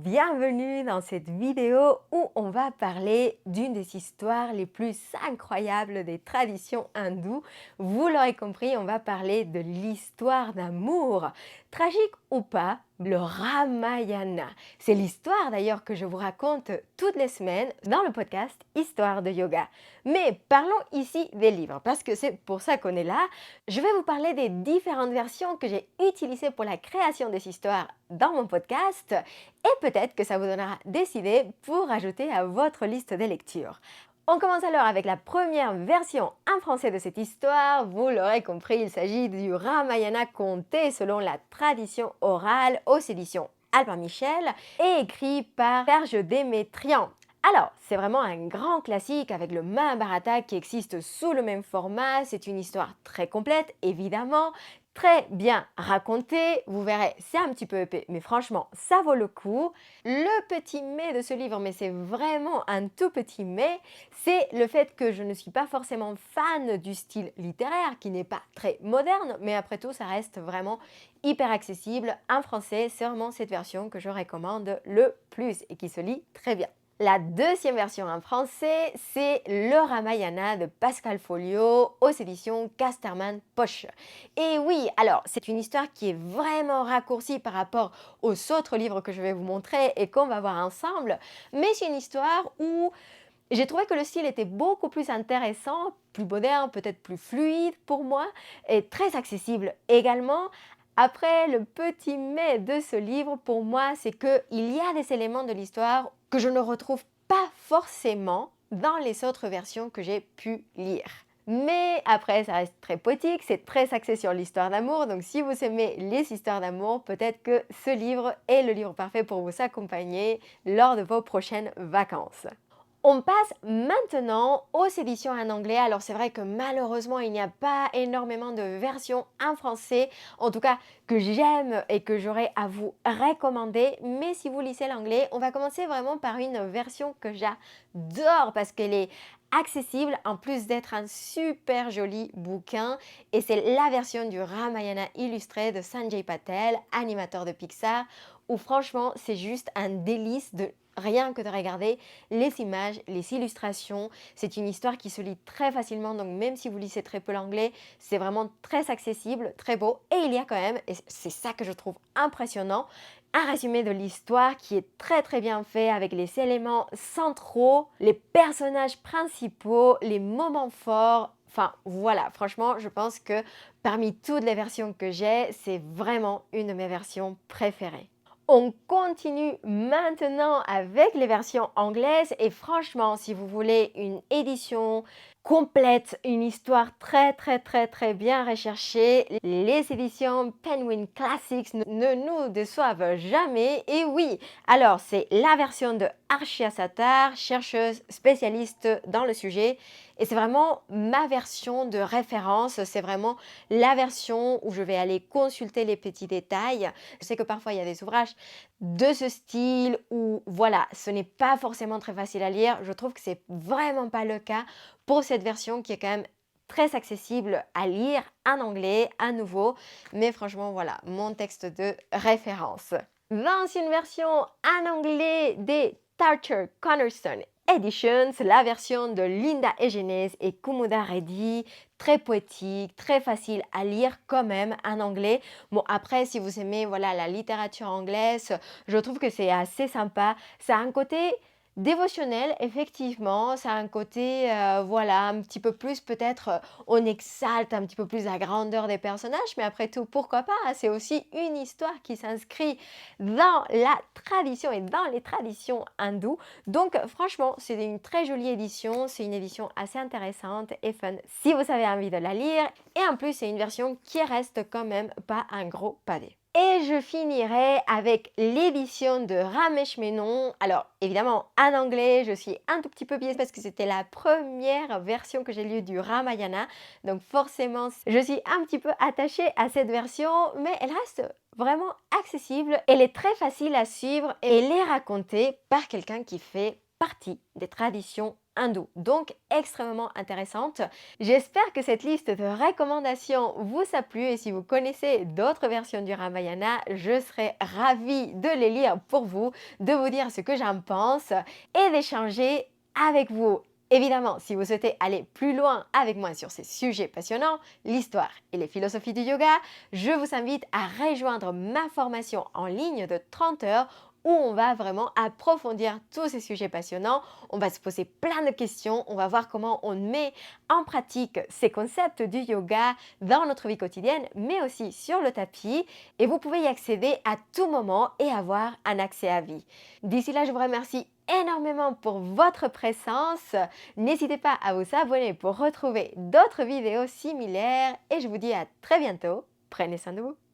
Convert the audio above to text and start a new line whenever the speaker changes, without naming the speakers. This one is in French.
Bienvenue dans cette vidéo où on va parler d'une des histoires les plus incroyables des traditions hindoues. Vous l'aurez compris, on va parler de l'histoire d'amour. Tragique ou pas, le Ramayana. C'est l'histoire d'ailleurs que je vous raconte toutes les semaines dans le podcast Histoire de Yoga. Mais parlons ici des livres parce que c'est pour ça qu'on est là. Je vais vous parler des différentes versions que j'ai utilisées pour la création des histoires dans mon podcast et peut-être que ça vous donnera des idées pour ajouter à votre liste de lecture. On commence alors avec la première version en français de cette histoire. Vous l'aurez compris, il s'agit du Ramayana conté selon la tradition orale aux éditions Albin Michel et écrit par Serge Démétrian. Alors, c'est vraiment un grand classique avec le Mahabharata qui existe sous le même format. C'est une histoire très complète, évidemment, très bien racontée. Vous verrez, c'est un petit peu épais, mais franchement, ça vaut le coup. Le petit mais de ce livre, mais c'est vraiment un tout petit mais, c'est le fait que je ne suis pas forcément fan du style littéraire, qui n'est pas très moderne, mais après tout, ça reste vraiment hyper accessible. En français, c'est vraiment cette version que je recommande le plus et qui se lit très bien. La deuxième version en français, c'est le Ramayana de Pascal Folliot aux éditions Casterman Poche. Et oui, alors c'est une histoire qui est vraiment raccourcie par rapport aux autres livres que je vais vous montrer et qu'on va voir ensemble, mais c'est une histoire où j'ai trouvé que le style était beaucoup plus intéressant, plus moderne, peut-être plus fluide pour moi, et très accessible également. Après, le petit mais de ce livre, pour moi, c'est qu'il y a des éléments de l'histoire que je ne retrouve pas forcément dans les autres versions que j'ai pu lire. Mais après, ça reste très poétique, c'est très axé sur l'histoire d'amour, donc si vous aimez les histoires d'amour, peut-être que ce livre est le livre parfait pour vous accompagner lors de vos prochaines vacances. On passe maintenant aux éditions en anglais. Alors c'est vrai que malheureusement il n'y a pas énormément de versions en français, en tout cas que j'aime et que j'aurais à vous recommander. Mais si vous lisez l'anglais, on va commencer vraiment par une version que j'adore parce qu'elle est accessible en plus d'être un super joli bouquin. Et c'est la version du Ramayana illustré de Sanjay Patel, animateur de Pixar, où franchement c'est juste un délice de rien que de regarder les images, les illustrations. C'est une histoire qui se lit très facilement, donc même si vous lisez très peu l'anglais, c'est vraiment très accessible, très beau. Et il y a quand même, et c'est ça que je trouve impressionnant, un résumé de l'histoire qui est très très bien fait avec les éléments centraux, les personnages principaux, les moments forts. Enfin voilà, franchement, je pense que parmi toutes les versions que j'ai, c'est vraiment une de mes versions préférées. On continue maintenant avec les versions anglaises et franchement, si vous voulez une édition complète, une histoire très très très très bien recherchée, les éditions Penguin Classics ne nous déçoivent jamais. Et oui, alors c'est la version de Arshia Sattar, chercheuse spécialiste dans le sujet. Et c'est vraiment ma version de référence, c'est vraiment la version où je vais aller consulter les petits détails. Je sais que parfois il y a des ouvrages de ce style où voilà, ce n'est pas forcément très facile à lire. Je trouve que c'est vraiment pas le cas pour cette version qui est quand même très accessible à lire en anglais à nouveau. Mais franchement, voilà, mon texte de référence. Dans une version en anglais des Tarcher Cornerstone Editions, la version de Linda Egenez et Kumuda Reddy, très poétique, très facile à lire quand même en anglais. Bon après si vous aimez voilà la littérature anglaise, je trouve que c'est assez sympa. Ça a un côté dévotionnel effectivement, ça a un côté voilà un petit peu plus peut-être on exalte un petit peu plus la grandeur des personnages, mais après tout pourquoi pas, hein, c'est aussi une histoire qui s'inscrit dans la tradition et dans les traditions hindoues. Donc franchement, c'est une très jolie édition, c'est une édition assez intéressante et fun si vous avez envie de la lire. Et en plus, c'est une version qui reste quand même pas un gros pavé. Et je finirai avec l'édition de Ramesh Menon. Alors évidemment en anglais, je suis un tout petit peu biaisée parce que c'était la première version que j'ai lue du Ramayana. Donc forcément, je suis un petit peu attachée à cette version, mais elle reste vraiment accessible. Elle est très facile à suivre et elle est racontée par quelqu'un qui fait partie des traditions hindoue, donc extrêmement intéressante. J'espère que cette liste de recommandations vous a plu et si vous connaissez d'autres versions du Ramayana, je serai ravie de les lire pour vous, de vous dire ce que j'en pense et d'échanger avec vous. Évidemment, si vous souhaitez aller plus loin avec moi sur ces sujets passionnants, l'histoire et les philosophies du yoga, je vous invite à rejoindre ma formation en ligne de 30 heures où on va vraiment approfondir tous ces sujets passionnants. On va se poser plein de questions, on va voir comment on met en pratique ces concepts du yoga dans notre vie quotidienne, mais aussi sur le tapis. Et vous pouvez y accéder à tout moment et avoir un accès à vie. D'ici là, je vous remercie énormément pour votre présence. N'hésitez pas à vous abonner pour retrouver d'autres vidéos similaires et je vous dis à très bientôt. Prenez soin de vous.